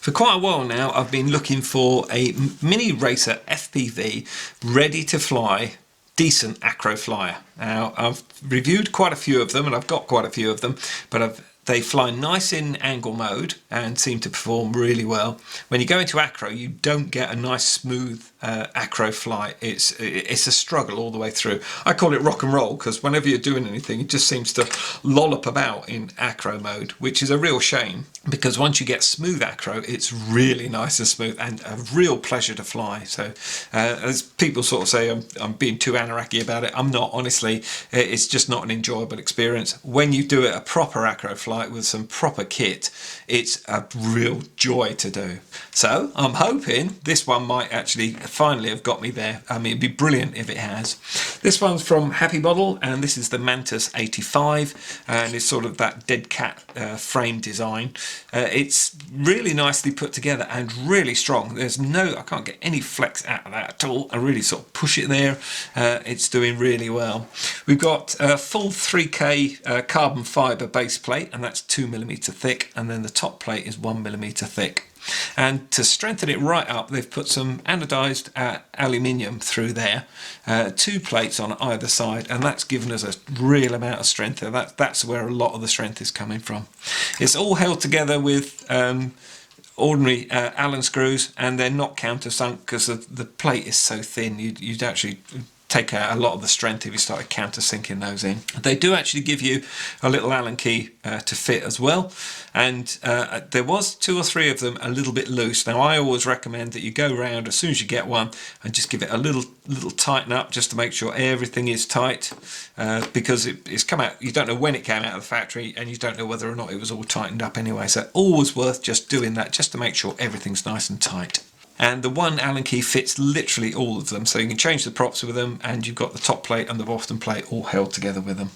For quite a while now, I've been looking for a mini racer FPV ready to fly decent acro flyer. Now, I've reviewed quite a few of them and I've got quite a few of them, but they fly nice in angle mode and seem to perform really well. When you go into acro, you don't get a nice smooth acro flight. It's a struggle all the way through. I call it rock and roll because whenever you're doing anything, it just seems to lollop about in acro mode, which is a real shame because once you get smooth acro, it's really nice and smooth and a real pleasure to fly. So as people sort of say I'm being too anarchy about it, I'm not, honestly. It's just not an enjoyable experience. When you do it a proper acro flight with some proper kit, it's a real joy to do. So I'm hoping this one might actually finally have got me there. I mean, it'd be brilliant if it has. This one's from Happymodel and this is the Mantis 85 and it's sort of that dead cat frame design. It's really nicely put together and really strong. I can't get any flex out of that at all. I really sort of push it there. It's doing really well. We've got a full 3K carbon fibre base plate and that's 2mm thick, and then the top plate is 1mm thick. And to strengthen it right up, they've put some anodized aluminium through there, 2 plates on either side, and that's given us a real amount of strength. That's where a lot of the strength is coming from. It's all held together with ordinary Allen screws, and they're not countersunk because the plate is so thin. You'd actually take out a lot of the strength if you started countersinking those in. They do actually give you a little Allen key to fit as well, and there was 2 or 3 of them a little bit loose. Now I always recommend that you go round as soon as you get one and just give it a little tighten up just to make sure everything is tight, because it's come out, you don't know when it came out of the factory and you don't know whether or not it was all tightened up anyway, so always worth just doing that just to make sure everything's nice and tight. And the one Allen key fits literally all of them, so you can change the props with them, and you've got the top plate and the bottom plate all held together with them.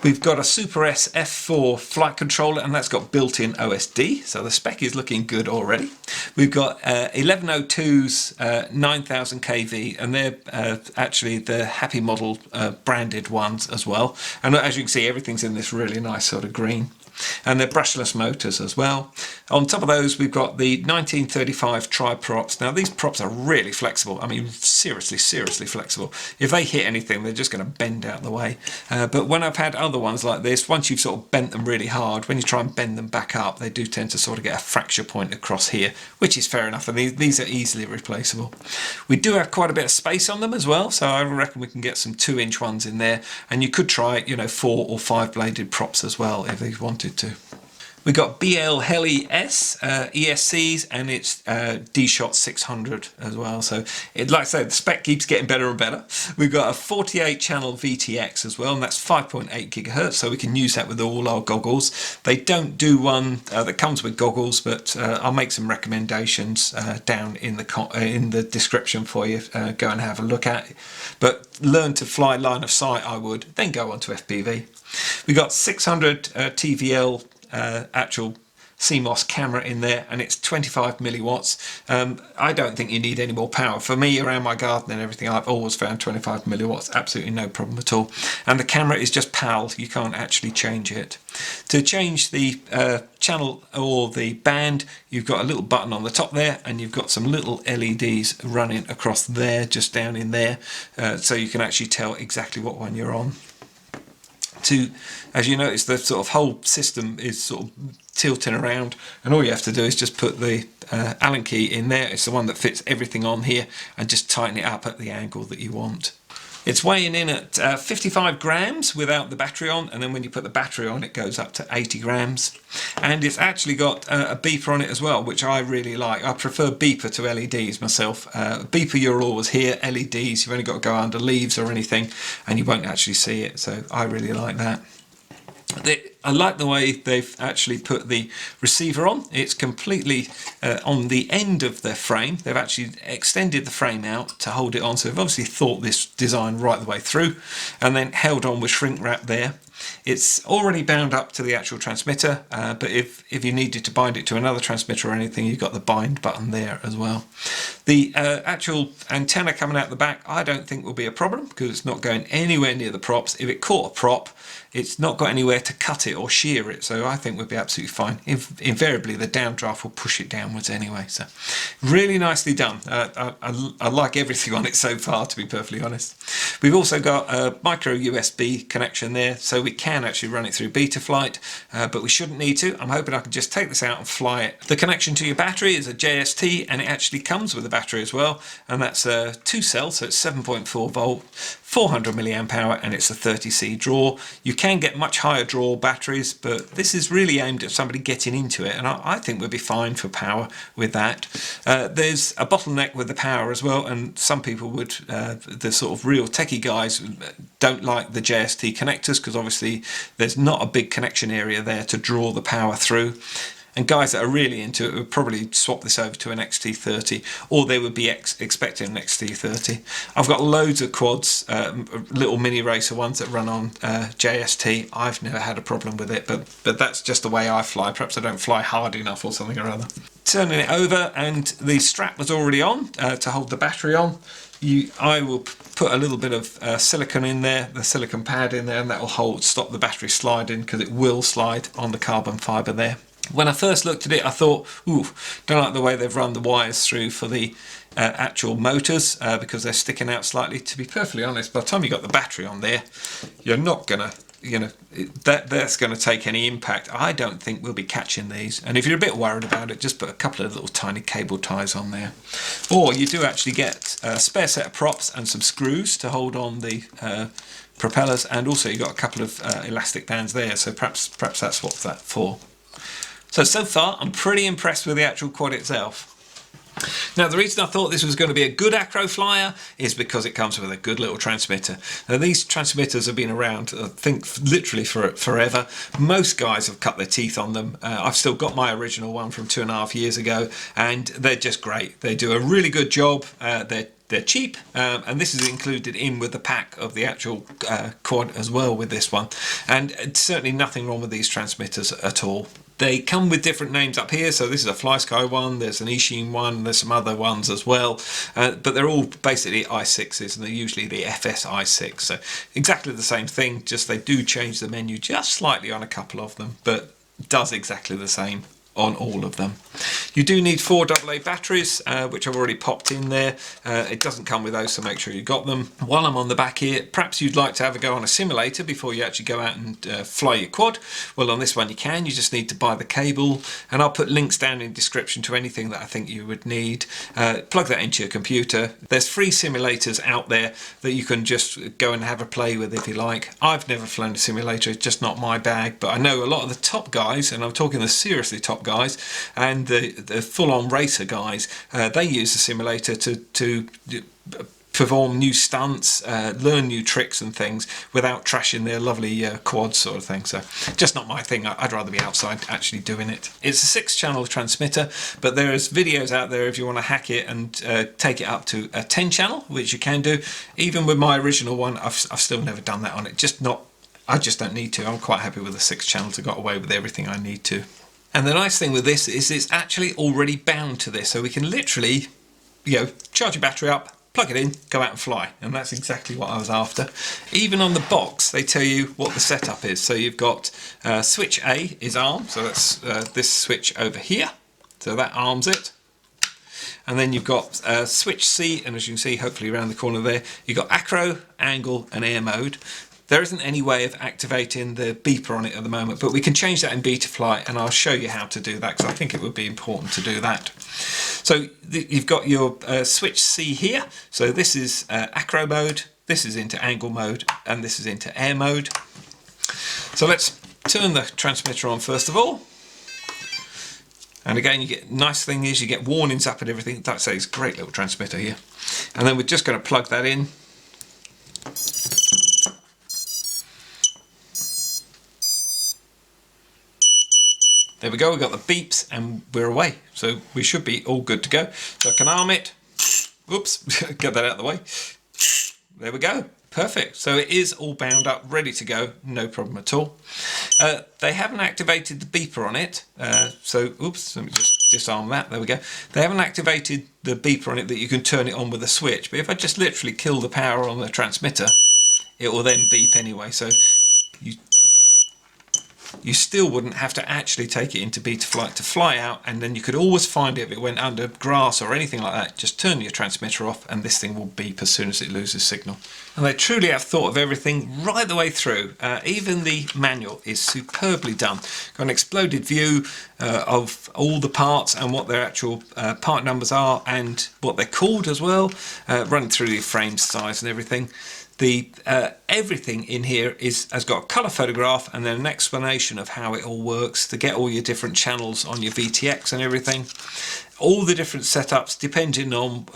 We've got a Super S F4 flight controller, and that's got built-in OSD, so the spec is looking good already. We've got 1102's 9000 kV, and they're actually the Happymodel branded ones as well. And as you can see, everything's in this really nice sort of green. And they're brushless motors as well. On top of those, we've got the 1935 tri-props. Now these props are really flexible. I mean, seriously flexible. If they hit anything, they're just going to bend out the way. But when I've had other ones like this, once you've sort of bent them really hard, when you try and bend them back up, they do tend to sort of get a fracture point across here, which is fair enough. And these are easily replaceable. We do have quite a bit of space on them as well, so I reckon we can get some 2-inch ones in there. And you could try, 4 or 5 bladed props as well if you wanted to. We got BL Heli S ESCs, and it's D-Shot 600 as well. So, like I say, the spec keeps getting better and better. We've got a 48 channel VTX as well, and that's 5.8 gigahertz, so we can use that with all our goggles. They don't do one that comes with goggles, but I'll make some recommendations down in the description for you. Go and have a look at it. But learn to fly line of sight, I would, then go on to FPV. We got 600 TVL actual CMOS camera in there, and it's 25 milliwatts. I don't think you need any more power. For me, around my garden and everything, I've always found 25 milliwatts, absolutely no problem at all. And the camera is just PAL, you can't actually change it. To change the channel or the band, you've got a little button on the top there, and you've got some little LEDs running across there, just down in there, so you can actually tell exactly what one you're on. As you notice, the sort of whole system is sort of tilting around, and all you have to do is just put the Allen key in there. It's the one that fits everything on here, and just tighten it up at the angle that you want. It's weighing in at 55 grams without the battery on, and then when you put the battery on, it goes up to 80 grams. And it's actually got a beeper on it as well, which I really like. I prefer beeper to LEDs myself. Beeper you'll always hear, LEDs you've only got to go under leaves or anything and you won't actually see it, so I really like that. I like the way they've actually put the receiver on. It's completely on the end of the frame. They've actually extended the frame out to hold it on, so they've obviously thought this design right the way through, and then held on with shrink wrap there. It's already bound up to the actual transmitter, but if you needed to bind it to another transmitter or anything, you've got the bind button there as well. The actual antenna coming out the back, I don't think will be a problem because it's not going anywhere near the props. If it caught a prop, it's not got anywhere to cut it or shear it, so I think we'll be absolutely fine. Invariably, the downdraft will push it downwards anyway, so really nicely done. I like everything on it so far, to be perfectly honest. We've also got a micro USB connection there, so we can actually run it through BetaFlight, but we shouldn't need to. I'm hoping I can just take this out and fly it. The connection to your battery is a JST, and it actually comes with a battery as well, and that's a 2-cell, so it's 7.4 volt, 400 milliamp hour, and it's a 30C draw. You can get much higher draw batteries, but this is really aimed at somebody getting into it, and I think we'll be fine for power with that. There's a bottleneck with the power as well, and some people would, the sort of real techie guys, don't like the JST connectors because obviously there's not a big connection area there to draw the power through. And guys that are really into it would probably swap this over to an XT30, or they would be expecting an XT30. I've got loads of quads, little mini racer ones that run on JST. I've never had a problem with it, but that's just the way I fly. Perhaps I don't fly hard enough or something or other. Turning it over, and the strap was already on to hold the battery on. I will put a little bit of silicone in there, the silicone pad in there, and that will stop the battery sliding, because it will slide on the carbon fibre there. When I first looked at it, I thought, ooh, don't like the way they've run the wires through for the actual motors, because they're sticking out slightly. To be perfectly honest, by the time you got the battery on there, you're not gonna, that's going to take any impact. I don't think we'll be catching these. And if you're a bit worried about it, just put a couple of little tiny cable ties on there. Or you do actually get a spare set of props and some screws to hold on the propellers, and also you've got a couple of elastic bands there, so perhaps that's what that's for. So far I'm pretty impressed with the actual quad itself. Now, the reason I thought this was going to be a good Acro flyer is because it comes with a good little transmitter. Now, these transmitters have been around, I think, literally forever. Most guys have cut their teeth on them. I've still got my original one from 2.5 years ago, and they're just great. They do a really good job. They're cheap, and this is included in with the pack of the actual quad as well with this one. And certainly nothing wrong with these transmitters at all. They come with different names up here, so this is a FlySky one, there's an Ishin one, there's some other ones as well, but they're all basically i6s, and they're usually the FS i6, so exactly the same thing, just they do change the menu just slightly on a couple of them, but does exactly the same on all of them. You do need 4 AA batteries, which I've already popped in there. It doesn't come with those, so make sure you got them. While I'm on the back here, perhaps you'd like to have a go on a simulator before you actually go out and fly your quad. Well, on this one you can. You just need to buy the cable, and I'll put links down in the description to anything that I think you would need. Plug that into your computer. There's free simulators out there that you can just go and have a play with if you like. I've never flown a simulator, it's just not my bag, but I know a lot of the top guys, and I'm talking the seriously top guys, and the full-on racer guys, they use the simulator to perform new stunts, learn new tricks and things without trashing their lovely quads sort of thing. So just not my thing. I'd rather be outside actually doing it. It's a 6-channel transmitter, but there's videos out there if you want to hack it and take it up to a 10-channel, which you can do. Even with my original one, I've still never done that on it. I just don't need to. I'm quite happy with the 6 channels. I got away with everything I need to. And the nice thing with this is it's actually already bound to this, so we can literally, charge your battery up, plug it in, go out and fly, and that's exactly what I was after. Even on the box, they tell you what the setup is. So you've got switch A is arm, so that's this switch over here, so that arms it. And then you've got switch C, and as you can see, hopefully around the corner there, you've got acro, angle, and air mode. There isn't any way of activating the beeper on it at the moment, but we can change that in BetaFlight, and I'll show you how to do that because I think it would be important to do that. So you've got your switch C here. So this is acro mode, this is into angle mode, and this is into air mode. So let's turn the transmitter on first of all. And again, you get, nice thing is you get warnings up and everything. That's a great little transmitter here. And then we're just going to plug that in. There we go, we've got the beeps and we're away. So we should be all good to go. So I can arm it. Oops, get that out of the way. there we go. Perfect. So it is all bound up, ready to go, no problem at all. They haven't activated the beeper on it. So, oops, let me just disarm that. There we go. They haven't activated the beeper on it that you can turn it on with a switch. But if I just literally kill the power on the transmitter, it will then beep anyway. So you still wouldn't have to actually take it into BetaFlight to fly out, and then you could always find it if it went under grass or anything like that. Just turn your transmitter off and this thing will beep as soon as it loses signal. And they truly have thought of everything right the way through. Even the manual is superbly done. Got an exploded view of all the parts and what their actual part numbers are and what they're called as well, running through the frame size and everything. The everything in here has got a colour photograph and then an explanation of how it all works to get all your different channels on your VTX and everything. All the different setups depending on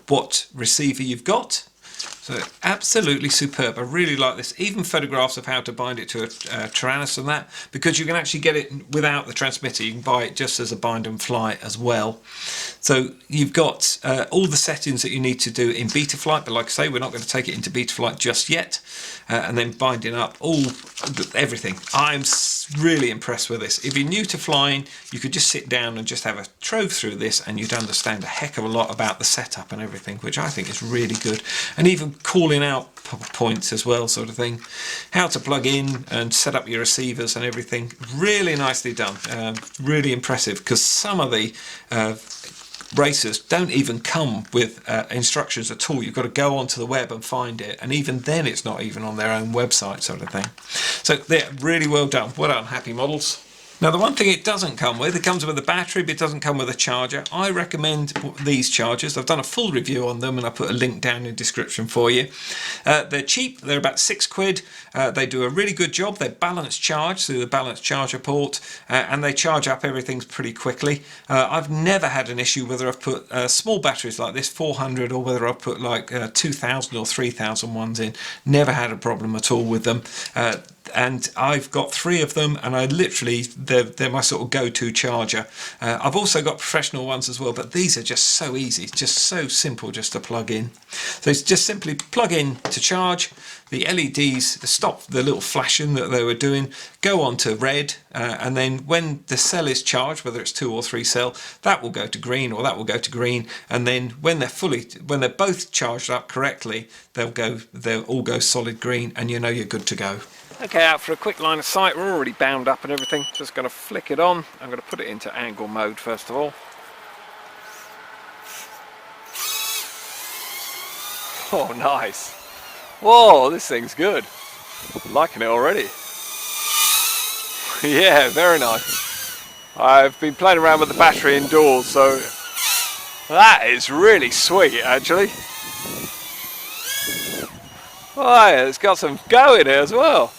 what receiver you've got. So absolutely superb. I really like this. Even photographs of how to bind it to a Tyrannus and that, because you can actually get it without the transmitter. You can buy it just as a bind and fly as well. So you've got all the settings that you need to do in BetaFlight, but like I say, we're not going to take it into BetaFlight just yet. And then binding up everything. I'm really impressed with this. If you're new to flying, you could just sit down and just have a trove through this and you'd understand a heck of a lot about the setup and everything, which I think is really good. And even calling out points as well, sort of thing. How to plug in and set up your receivers and everything. Really nicely done. Really impressive, because some of the racers don't even come with instructions at all. You've got to go onto the web and find it, and even then it's not even on their own website, sort of thing. So they're really well done. Well done, Happy Models. Now the one thing it doesn't come with, it comes with a battery, but it doesn't come with a charger. I recommend these chargers. I've done a full review on them and I put a link down in the description for you. They're cheap, they're about £6. They do a really good job. They balance charge through the balance charger port, and they charge up everything pretty quickly. I've never had an issue whether I've put small batteries like this, 400, or whether I've put like 2000 or 3000 ones in. Never had a problem at all with them. And I've got 3 of them, and I literally, they're my sort of go-to charger. I've also got professional ones as well, but these are just so easy, just so simple just to plug in. So it's just simply plug in to charge. The LEDs stop the little flashing that they were doing, go on to red, and then when the cell is charged, whether it's 2 or 3 cell, that will go to green, or that will go to green, and then when they're both charged up correctly, they'll all go solid green, and you know you're good to go. Okay, out for a quick line of sight. We're already bound up and everything. Just going to flick it on. I'm going to put it into angle mode first of all. Oh, nice. Whoa, this thing's good. I'm liking it already. Yeah, very nice. I've been playing around with the battery indoors, so that is really sweet, actually. Oh, yeah, it's got some go in it as well.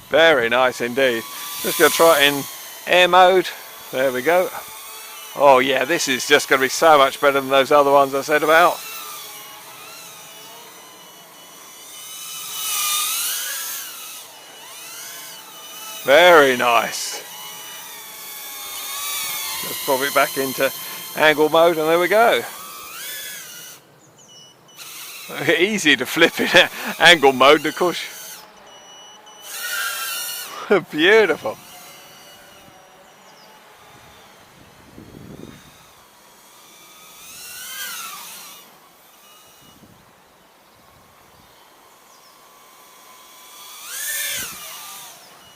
Very nice indeed. Just going to try it in air mode. There we go. Oh yeah, this is just going to be so much better than those other ones I said about. Very nice. Let's pop it back into angle mode, and there we go. Easy to flip in angle mode, of course. Beautiful.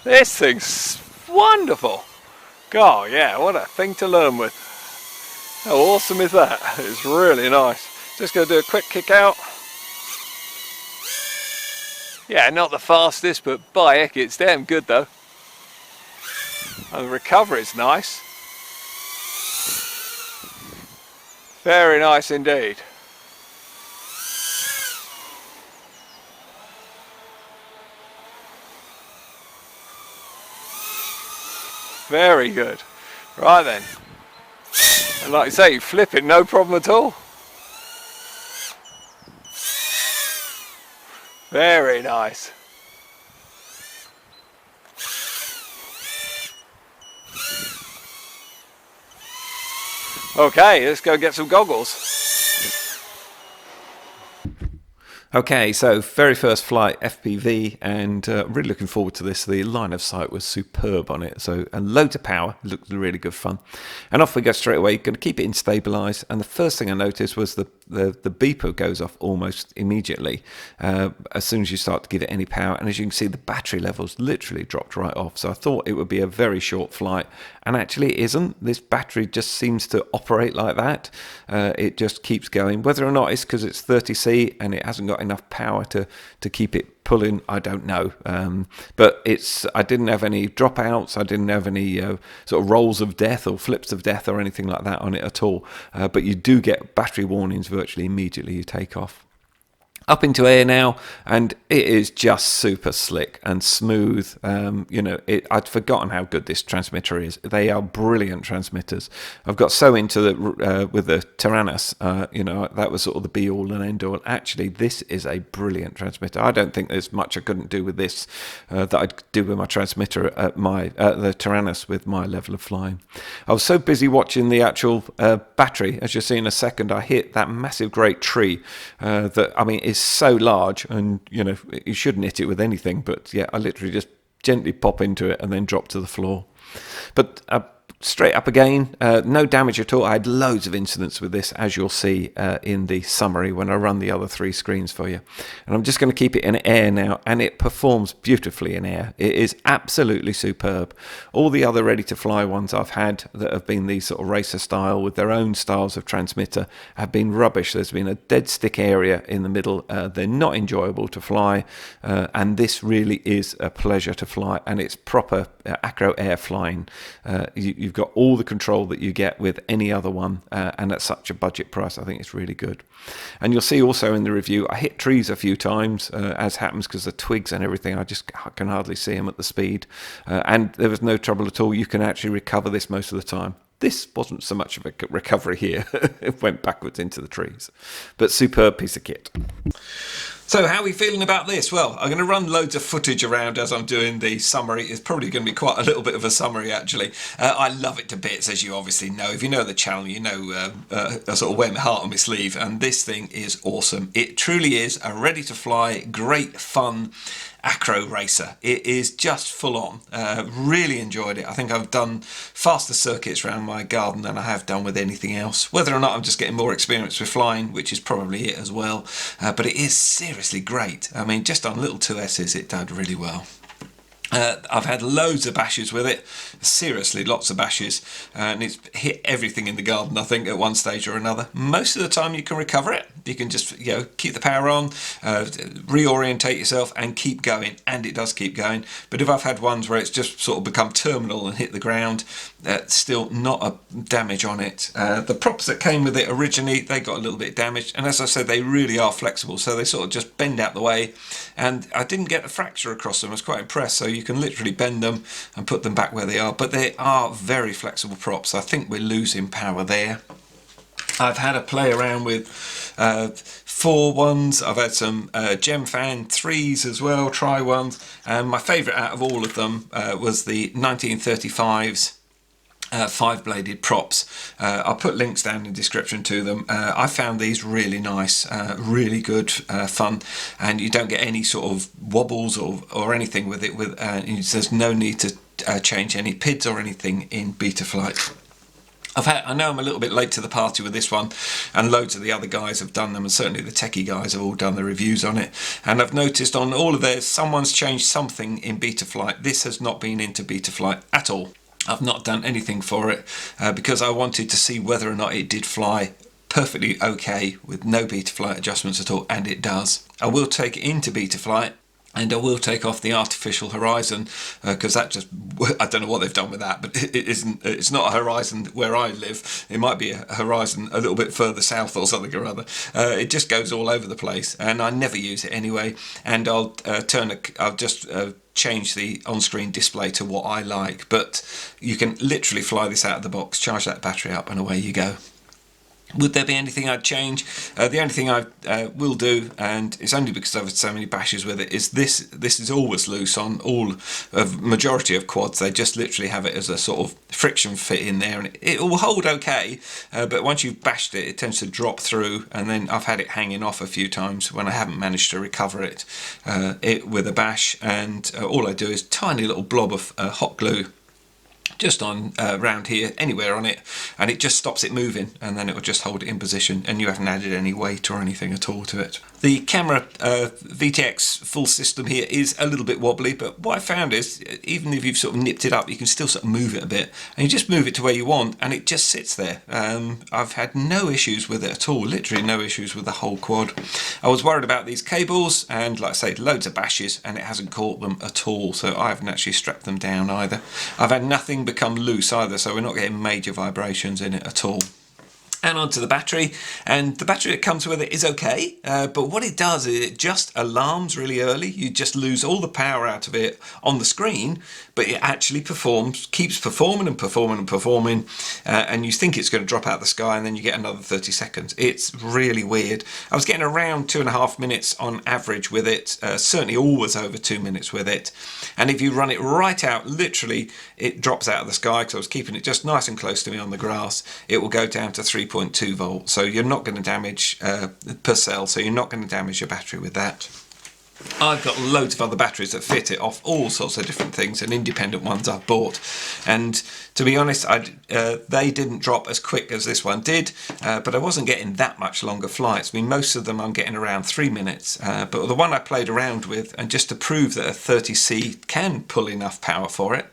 This thing's wonderful. God, yeah, what a thing to learn with. How awesome is that? It's really nice. Just going to do a quick kick out. Yeah, not the fastest, but by heck, it's damn good though. And the recovery's nice. Very nice indeed. Very good. Right then. And like I say, you flip it, no problem at all. Very nice. Okay, let's go get some goggles. Okay, so very first flight, FPV, and really looking forward to this. The line of sight was superb on it, so and loads of power, looked really good fun. And off we go straight away, going to keep it in stabilised, and the first thing I noticed was the beeper goes off almost immediately as soon as you start to give it any power, and as you can see the battery levels literally dropped right off. So I thought it would be a very short flight, and actually it isn't. This battery just seems to operate like that. It just keeps going. Whether or not it's because it's 30C and it hasn't got enough power to keep it pulling, I don't know. But I didn't have any dropouts. I didn't have any sort of rolls of death or flips of death or anything like that on it at all. But you do get battery warnings virtually immediately you take off. Up into air now, and it is just super slick and smooth. I'd forgotten how good this transmitter is. They are brilliant transmitters. I've got so into with the Tyrannus, that was sort of the be all and end all. Actually, this is a brilliant transmitter. I don't think there's much I couldn't do with this that I'd do with my transmitter at the Tyrannus with my level of flying. I was so busy watching the actual battery. As you'll see in a second, I hit that massive great tree is so large, and you shouldn't hit it with anything, but yeah, I literally just gently pop into it and then drop to the floor. But straight up again, no damage at all. I had loads of incidents with this, as you'll see in the summary when I run the other 3 screens for you. And I'm just going to keep it in air now, and it performs beautifully in air. It is absolutely superb. All the other ready-to-fly ones I've had that have been these sort of racer style with their own styles of transmitter have been rubbish. There's been a dead stick area in the middle. They're not enjoyable to fly, and this really is a pleasure to fly, and it's proper Acro air flying. You've got all the control that you get with any other one, and at such a budget price, I think it's really good. And you'll see also in the review, I hit trees a few times, as happens because the twigs and everything, I can hardly see them at the speed. And there was no trouble at all. You can actually recover this most of the time. This wasn't so much of a recovery here. It went backwards into the trees. But superb piece of kit. So how are we feeling about this? Well, I'm going to run loads of footage around as I'm doing the summary. It's probably going to be quite a little bit of a summary, actually. I love it to bits, as you obviously know. If you know the channel, you know I sort of wear my heart on my sleeve, and this thing is awesome. It truly is a ready-to-fly, great fun Acro racer. It is just full on. Really enjoyed it. I think I've done faster circuits around my garden than I have done with anything else. Whether or not I'm just getting more experience with flying, which is probably it as well. But it is seriously great. I mean, just on little 2S's, it did really well. I've had loads of bashes with it, seriously lots of bashes, and it's hit everything in the garden, I think, at one stage or another. Most of the time you can recover it. You can just keep the power on, reorientate yourself and keep going, and it does keep going. But if I've had ones where it's just sort of become terminal and hit the ground, still not a damage on it. The props that came with it originally, they got a little bit damaged, and as I said, they really are flexible, so they sort of just bend out the way, and I didn't get a fracture across them. I was quite impressed. So you can literally bend them and put them back where they are, but they are very flexible props. I think we're losing power there. I've had a play around with 4 ones. I've had some Gemfan 3s as well, try ones, and my favourite out of all of them was the 1935s 5-bladed props. I'll put links down in the description to them. I found these really nice, really good fun, and you don't get any sort of wobbles or anything with it. There's no need to change any PIDs or anything in BetaFlight. I know I'm a little bit late to the party with this one, and loads of the other guys have done them, and certainly the techie guys have all done the reviews on it. And I've noticed on all of theirs, someone's changed something in BetaFlight. This has not been into BetaFlight at all. I've not done anything for it because I wanted to see whether or not it did fly perfectly okay with no BetaFlight adjustments at all, and it does. I will take it into BetaFlight, and I will take off the artificial horizon because that just, I don't know what they've done with that, but it's not a horizon where I live. It might be a horizon a little bit further south or something or other. It just goes all over the place, and I never use it anyway. And I'll just change the on-screen display to what I like, but you can literally fly this out of the box, charge that battery up, and away you go. Would there be anything I'd change? The only thing I will do, and it's only because I've had so many bashes with it, is this is always loose on all of majority of quads. They just literally have it as a sort of friction fit in there, and it will hold okay, but once you've bashed it, it tends to drop through, and then I've had it hanging off a few times when I haven't managed to recover it with a bash, and all I do is tiny little blob of hot glue just on around here, anywhere on it, and it just stops it moving, and then it will just hold it in position, and you haven't added any weight or anything at all to it. The camera VTX full system here is a little bit wobbly, but what I found is even if you've sort of nipped it up, you can still sort of move it a bit, and you just move it to where you want, and it just sits there. I've had no issues with it at all, literally no issues with the whole quad. I was worried about these cables, and like I say, loads of bashes, and it hasn't caught them at all, so I haven't actually strapped them down either. I've had nothing become loose either, so we're not getting major vibrations in it at all. And onto the battery, and the battery that comes with it is okay, but what it does is it just alarms really early. You just lose all the power out of it on the screen, but it actually keeps performing and performing and performing, and you think it's going to drop out the sky, and then you get another 30 seconds. It's really weird. I was getting around 2.5 minutes on average with it, certainly always over 2 minutes with it, and if you run it right out, literally it drops out of the sky, because I was keeping it just nice and close to me on the grass. It will go down to 3.2 volts, so you're not going to damage per cell, so you're not going to damage your battery with that. I've got loads of other batteries that fit it off all sorts of different things, and independent ones I've bought, and to be honest, they didn't drop as quick as this one did, but I wasn't getting that much longer flights. I mean, most of them I'm getting around 3 minutes, but the one I played around with, and just to prove that a 30C can pull enough power for it,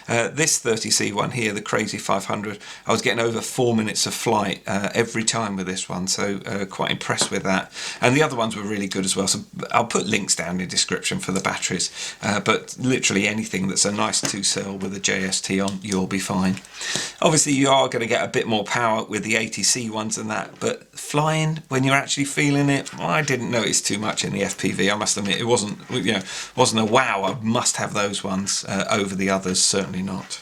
this 30C one here, the Crazy 500, I was getting over 4 minutes of flight every time with this one, so quite impressed with that. And the other ones were really good as well, so I'll put links down in the description for the batteries, but literally anything that's a nice 2-cell with a JST on, you'll be fine. Obviously you are going to get a bit more power with the 80C ones than that, but flying, when you're actually feeling it, I didn't notice too much in the FPV, I must admit. It wasn't, wasn't a wow, I must have those ones over the others, certainly not.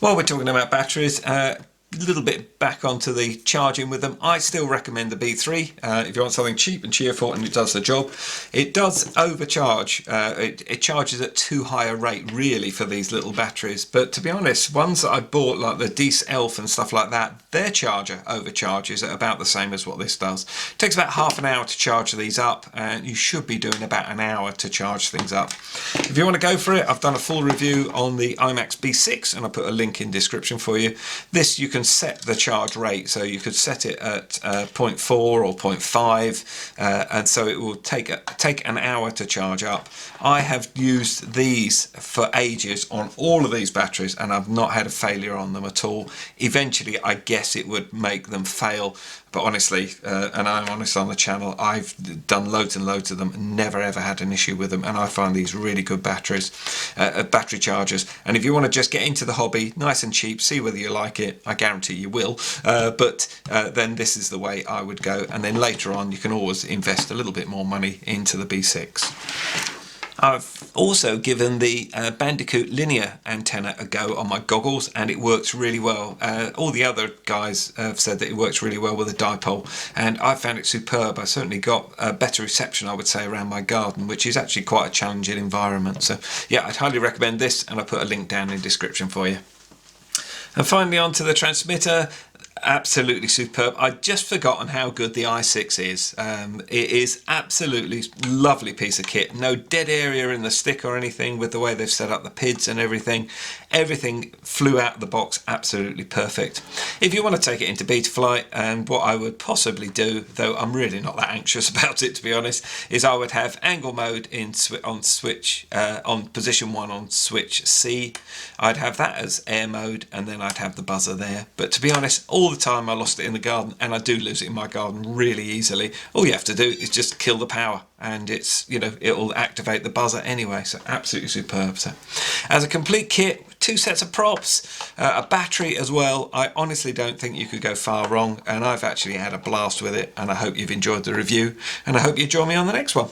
While we're talking about batteries, a little bit back onto the charging with them, I still recommend the B3 if you want something cheap and cheerful and it does the job. It does overcharge, it charges at too high a rate really for these little batteries, but to be honest, ones that I bought like the Dees Elf and stuff like that, their charger overcharges at about the same as what this does. It takes about half an hour to charge these up, and you should be doing about an hour to charge things up. If you want to go for it, I've done a full review on the IMAX B6 and I put a link in description for you. This you can set the charge rate, so you could set it at 0.4 or 0.5, and so it will take an hour to charge up. I have used these for ages on all of these batteries and I've not had a failure on them at all. Eventually I guess it would make them fail, but honestly, and I'm honest on the channel, I've done loads and loads of them and never ever had an issue with them, and I find these really good batteries, battery chargers. And if you want to just get into the hobby nice and cheap, see whether you like it, I guarantee you will, but then this is the way I would go, and then later on you can always invest a little bit more money into the B6. I've also given the Bandicoot linear antenna a go on my goggles, and it works really well. All the other guys have said that it works really well with a dipole, and I found it superb. I certainly got a better reception, I would say, around my garden, which is actually quite a challenging environment. So yeah, I'd highly recommend this, and I'll put a link down in the description for you. And finally onto the transmitter. Absolutely superb. I'd just forgotten how good the i6 is. It is absolutely lovely piece of kit. No dead area in the stick or anything with the way they've set up the PIDs and everything. Everything flew out of the box absolutely perfect. If you want to take it into BetaFlight, and what I would possibly do, though I'm really not that anxious about it to be honest, is I would have angle mode on position 1 on switch C. I'd have that as air mode, and then I'd have the buzzer there. But to be honest, all the time I lost it in the garden, and I do lose it in my garden really easily. All you have to do is just kill the power, and it's, it'll activate the buzzer anyway. So absolutely superb. So as a complete kit, 2 sets of props, a battery as well, I honestly don't think you could go far wrong, and I've actually had a blast with it, and I hope you've enjoyed the review, and I hope you join me on the next one.